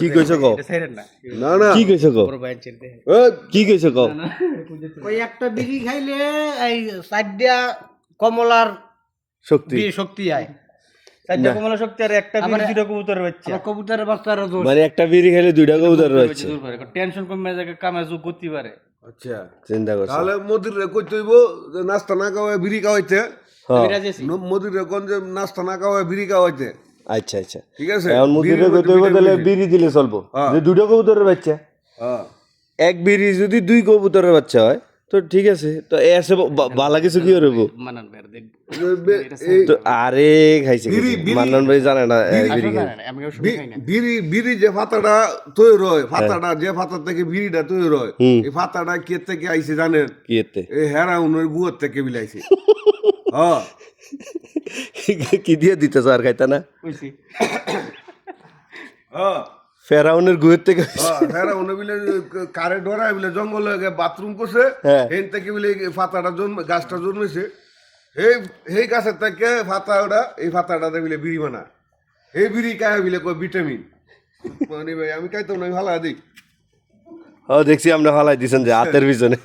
কি কইছো কও না না কি কইছো কও কি কইছো কও ওই একটা বিড়ি খাইলে এই চারটা কমলার শক্তি আয় চারটা কমলার শক্তি আর একটা বিড়ি দুটো কবুতরের বাচ্চা কবুতরের বাচ্চার মানে একটা বিড়ি খাইলে দুইটা কবুতর রয়েছে টেনশন কমে যায় কামে যোগ করতে পারে আচ্ছা চিন্তা করছো তাহলে মদির রে কইতে হইব যে নাস্তা না খাওয়ায় বিড়ি খাওয়াইতে মদির রে কোন যে নাস্তা না খাওয়ায় বিড়ি খাওয়াইতে আচ্ছা আচ্ছা ঠিক আছে এখন মুদিরে কইতে হইব তাহলে বিড়ি দিলে চলবো যে দুইটা কবুতরের বাচ্চা হ্যাঁ এক বিড়ি যদি দুই কবুতরের বাচ্চা হয় তো ঠিক আছে তো এসে বালা কিছু কি করবো তো আরে খাইছে মান্নান ভাই জানে না বিড়ি খায় বিড়ি যে ফাতাটা তৈরি হয় ফাতাটা যে ফাতা থেকে বিড়িটা তৈরি হয় এই ফাতাটা কে থেকে আইছে জানেন কি এতে এই হেরাউনের গুয়ার থেকে বিলাইছে হ্যাঁ কি দিয়ে দিতে স্যার খাইতা না হ্যাঁ ফেরাউনের গুয়ের থেকে হেরাউনে বিলে কারে ডরায় বিলে জঙ্গলে বাথরুম করছে হেন থেকে বিলে ফাতাটা গাছটা জন্মেছে এই গাছের থেকে ফাতাটা এই ফাতাটাতে বিলে বিড়ি বানা এই বিড়ি খায় বিলে কয় ভিটামিন মানে ভাই আমি খাইতাম না ভালো দিক ও দেখছি আপনি হালাই দিছেন যে হাতের পিছনে